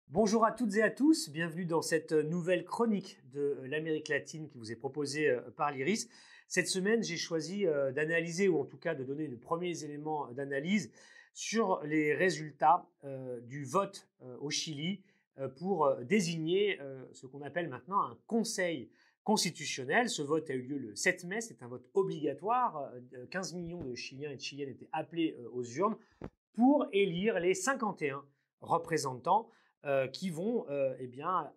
Bonjour à toutes et à tous, bienvenue dans cette nouvelle chronique de l'Amérique latine qui vous est proposée par l'IRIS. Cette semaine, j'ai choisi d'analyser, ou en tout cas de donner les premiers éléments d'analyse sur les résultats du vote au Chili pour désigner ce qu'on appelle maintenant un conseil constitutionnel. Ce vote a eu lieu le 7 mai, c'est un vote obligatoire. 15 millions de Chiliens et de Chiliennes étaient appelés aux urnes pour élire les 51 représentants qui vont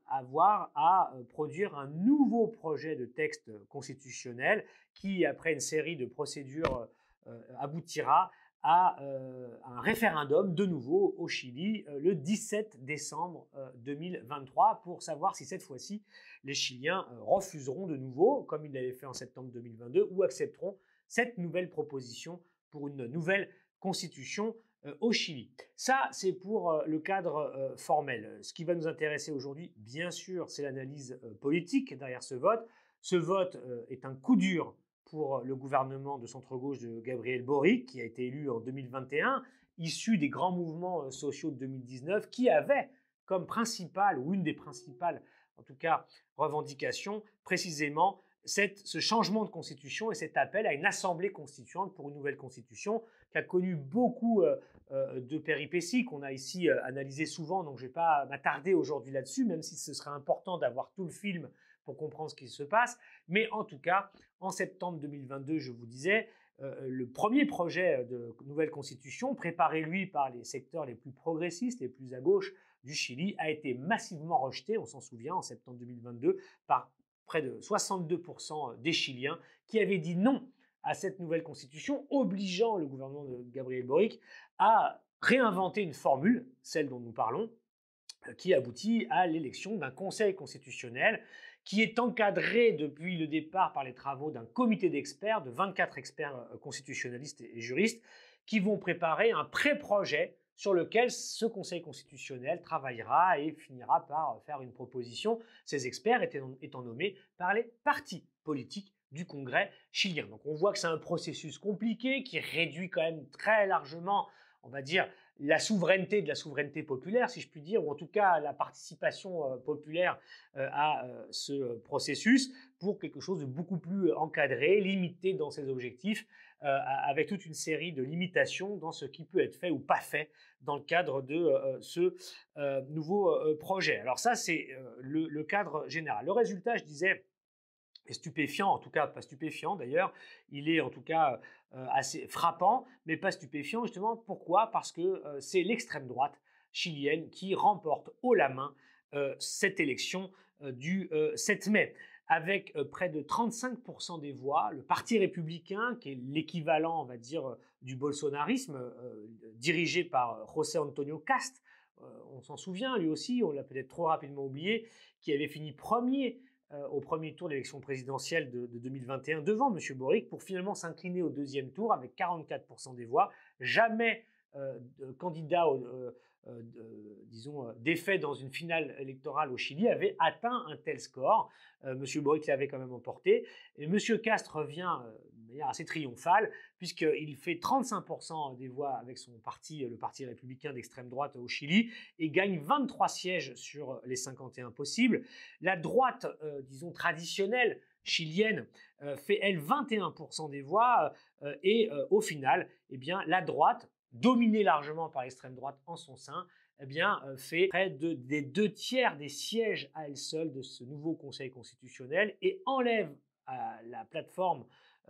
avoir à produire un nouveau projet de texte constitutionnel qui, après une série de procédures, aboutira à un référendum de nouveau au Chili le 17 décembre 2023 pour savoir si cette fois-ci les Chiliens refuseront de nouveau, comme ils l'avaient fait en septembre 2022, ou accepteront cette nouvelle proposition pour une nouvelle constitution au Chili. Ça, c'est pour le cadre formel. Ce qui va nous intéresser aujourd'hui, bien sûr, c'est l'analyse politique derrière ce vote. Ce vote est un coup dur pour le gouvernement de centre-gauche de Gabriel Boric, qui a été élu en 2021, issu des grands mouvements sociaux de 2019, qui avait comme principale, ou une des principales, en tout cas, revendications, précisément ce changement de constitution et cet appel à une assemblée constituante pour une nouvelle constitution qui a connu beaucoup de péripéties qu'on a ici analysées souvent, donc je ne vais pas m'attarder aujourd'hui là-dessus, même si ce serait important d'avoir tout le film pour comprendre ce qui se passe. Mais en tout cas, en septembre 2022, je vous disais, le premier projet de nouvelle constitution, préparé lui par les secteurs les plus progressistes, les plus à gauche du Chili, a été massivement rejeté, on s'en souvient, en septembre 2022, par près de 62% des Chiliens qui avaient dit non à cette nouvelle constitution, obligeant le gouvernement de Gabriel Boric à réinventer une formule, celle dont nous parlons, qui aboutit à l'élection d'un conseil constitutionnel qui est encadré depuis le départ par les travaux d'un comité d'experts, de 24 experts constitutionnalistes et juristes, qui vont préparer un pré-projet sur lequel ce Conseil constitutionnel travaillera et finira par faire une proposition, ces experts étant nommés par les partis politiques du Congrès chilien. Donc on voit que c'est un processus compliqué qui réduit quand même très largement, on va dire, la souveraineté de la souveraineté populaire, si je puis dire, ou en tout cas la participation populaire à ce processus pour quelque chose de beaucoup plus encadré, limité dans ses objectifs, avec toute une série de limitations dans ce qui peut être fait ou pas fait dans le cadre de ce nouveau projet. Alors ça, c'est le cadre général. Le résultat, je disais, est stupéfiant, en tout cas pas stupéfiant d'ailleurs, il est en tout cas assez frappant, mais pas stupéfiant justement. Pourquoi? Parce que c'est l'extrême droite chilienne qui remporte haut la main cette élection du 7 mai. Avec près de 35% des voix, le Parti républicain, qui est l'équivalent, on va dire, du bolsonarisme, dirigé par José Antonio Cast, on s'en souvient, lui aussi, on l'a peut-être trop rapidement oublié, qui avait fini premier au premier tour de l'élection présidentielle de 2021 devant M. Boric pour finalement s'incliner au deuxième tour avec 44% des voix. Jamais de candidat disons, défait dans une finale électorale au Chili avait atteint un tel score. M. Boric l'avait quand même emporté. Et M. Cast revient de manière assez triomphale, puisqu'il fait 35% des voix avec son parti, le Parti républicain d'extrême droite au Chili, et gagne 23 sièges sur les 51 possibles. La droite, disons, traditionnelle, chilienne, fait, elle, 21% des voix, et au final, eh bien, la droite, dominée largement par l'extrême droite en son sein, eh bien, fait près des 2/3 des sièges à elle seule de ce nouveau Conseil constitutionnel et enlève à la plateforme,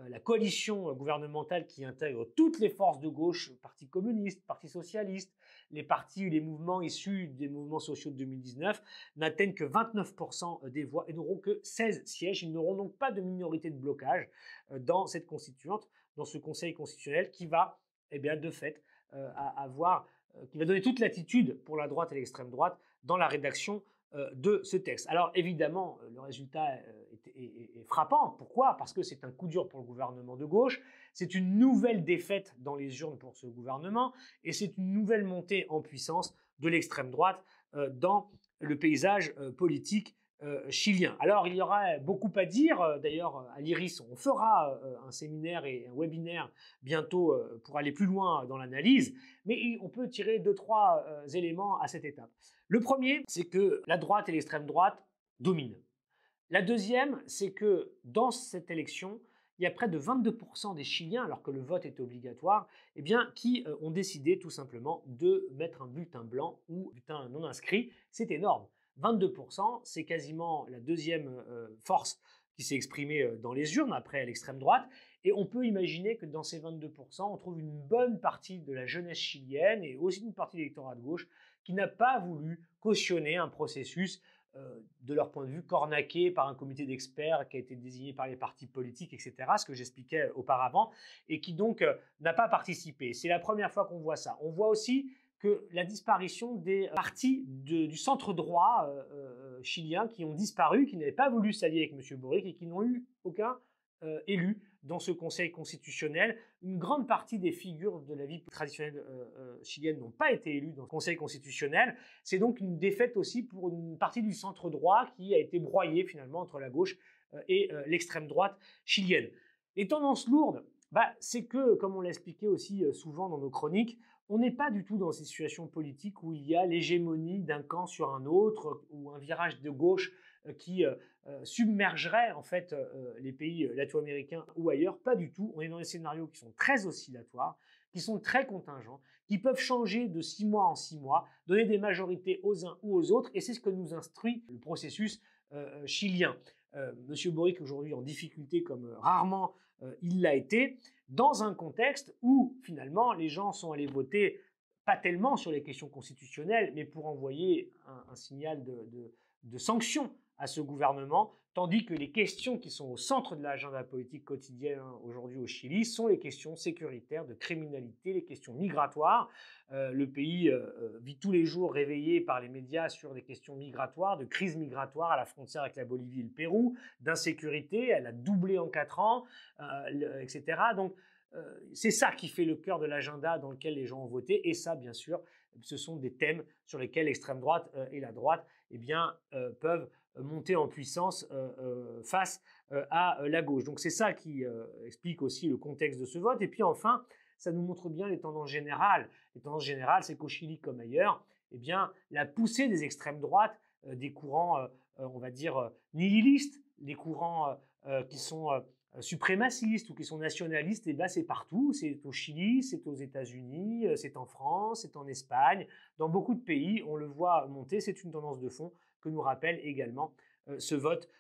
la coalition gouvernementale qui intègre toutes les forces de gauche, Parti communiste, Parti socialiste, les partis ou les mouvements issus des mouvements sociaux de 2019, n'atteignent que 29% des voix et n'auront que 16 sièges. Ils n'auront donc pas de minorité de blocage dans cette constituante, dans ce Conseil constitutionnel qui va, eh bien, de fait, qui va donner toute latitude pour la droite et l'extrême droite dans la rédaction de ce texte. Alors évidemment, le résultat est frappant. Pourquoi? Parce que c'est un coup dur pour le gouvernement de gauche, c'est une nouvelle défaite dans les urnes pour ce gouvernement et c'est une nouvelle montée en puissance de l'extrême droite dans le paysage politique chilien. Alors, il y aura beaucoup à dire. D'ailleurs, à l'IRIS, on fera un séminaire et un webinaire bientôt pour aller plus loin dans l'analyse. Mais on peut tirer 2-3 éléments à cette étape. Le premier, c'est que la droite et l'extrême droite dominent. La deuxième, c'est que dans cette élection, il y a près de 22% des Chiliens, alors que le vote était obligatoire, eh bien, qui ont décidé tout simplement de mettre un bulletin blanc ou bulletin non inscrit. C'est énorme. 22%, c'est quasiment la deuxième force qui s'est exprimée dans les urnes après l'extrême droite. Et on peut imaginer que dans ces 22%, on trouve une bonne partie de la jeunesse chilienne et aussi une partie de l'électorat de gauche qui n'a pas voulu cautionner un processus de leur point de vue cornaqué par un comité d'experts qui a été désigné par les partis politiques, etc., ce que j'expliquais auparavant, et qui donc n'a pas participé. C'est la première fois qu'on voit ça. On voit aussi que la disparition des partis du centre droit chilien qui ont disparu, qui n'avaient pas voulu s'allier avec M. Boric et qui n'ont eu aucun élu dans ce Conseil constitutionnel. Une grande partie des figures de la vie traditionnelle chilienne n'ont pas été élues dans le Conseil constitutionnel. C'est donc une défaite aussi pour une partie du centre droit qui a été broyée finalement entre la gauche et l'extrême droite chilienne. Les tendances lourdes, c'est que, comme on l'a expliqué aussi souvent dans nos chroniques, on n'est pas du tout dans ces situations politiques où il y a l'hégémonie d'un camp sur un autre ou un virage de gauche qui submergerait en fait les pays latino-américains ou ailleurs. Pas du tout. On est dans des scénarios qui sont très oscillatoires, qui sont très contingents, qui peuvent changer de 6 mois en 6 mois, donner des majorités aux uns ou aux autres, et c'est ce que nous instruit le processus chilien. Monsieur Boric aujourd'hui en difficulté comme rarement il l'a été, dans un contexte où finalement les gens sont allés voter pas tellement sur les questions constitutionnelles, mais pour envoyer un signal de sanction à ce gouvernement, tandis que les questions qui sont au centre de l'agenda politique quotidien aujourd'hui au Chili sont les questions sécuritaires, de criminalité, les questions migratoires. Le pays vit tous les jours réveillé par les médias sur des questions migratoires, de crise migratoire à la frontière avec la Bolivie et le Pérou, d'insécurité, elle a doublé en 4 ans, etc. Donc, c'est ça qui fait le cœur de l'agenda dans lequel les gens ont voté. Et ça, bien sûr, ce sont des thèmes sur lesquels l'extrême droite et la droite peuvent monter en puissance face à la gauche. Donc c'est ça qui explique aussi le contexte de ce vote. Et puis enfin, ça nous montre bien les tendances générales. Les tendances générales, c'est qu'au Chili comme ailleurs, la poussée des extrêmes droites, des courants, on va dire, nihilistes, des courants qui sont suprémacistes ou qui sont nationalistes, c'est partout. C'est au Chili, c'est aux États-Unis, c'est en France, c'est en Espagne. Dans beaucoup de pays, on le voit monter. C'est une tendance de fond que nous rappelle également ce vote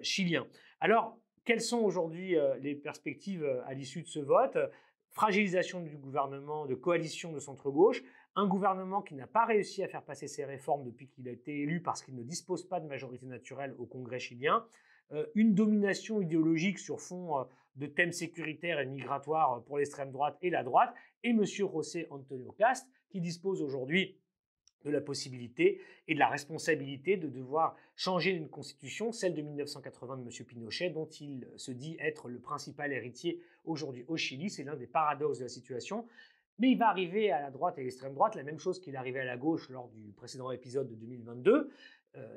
chilien. Alors, quelles sont aujourd'hui les perspectives à l'issue de ce vote ? Fragilisation du gouvernement de coalition de centre-gauche, un gouvernement qui n'a pas réussi à faire passer ses réformes depuis qu'il a été élu parce qu'il ne dispose pas de majorité naturelle au Congrès chilien, une domination idéologique sur fond de thèmes sécuritaires et migratoires pour l'extrême droite et la droite, et M. José Antonio Kast, qui dispose aujourd'hui de la possibilité et de la responsabilité de devoir changer une constitution, celle de 1980 de M. Pinochet, dont il se dit être le principal héritier aujourd'hui au Chili. C'est l'un des paradoxes de la situation. Mais il va arriver à la droite et à l'extrême droite la même chose qu'il arrivait à la gauche lors du précédent épisode de 2022.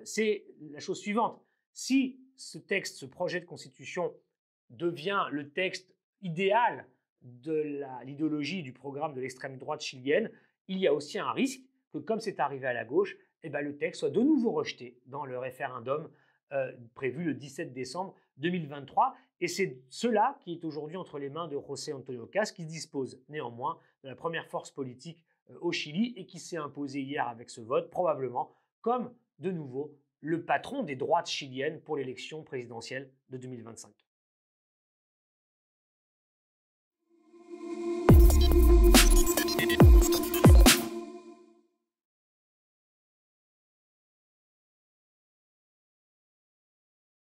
C'est la chose suivante. Si ce texte, ce projet de constitution devient le texte idéal de l'idéologie du programme de l'extrême droite chilienne, il y a aussi un risque que, comme c'est arrivé à la gauche, le texte soit de nouveau rejeté dans le référendum prévu le 17 décembre 2023. Et c'est cela qui est aujourd'hui entre les mains de José Antonio Kast, qui dispose néanmoins de la première force politique au Chili et qui s'est imposé hier avec ce vote, probablement comme de nouveau le patron des droites chiliennes pour l'élection présidentielle de 2025.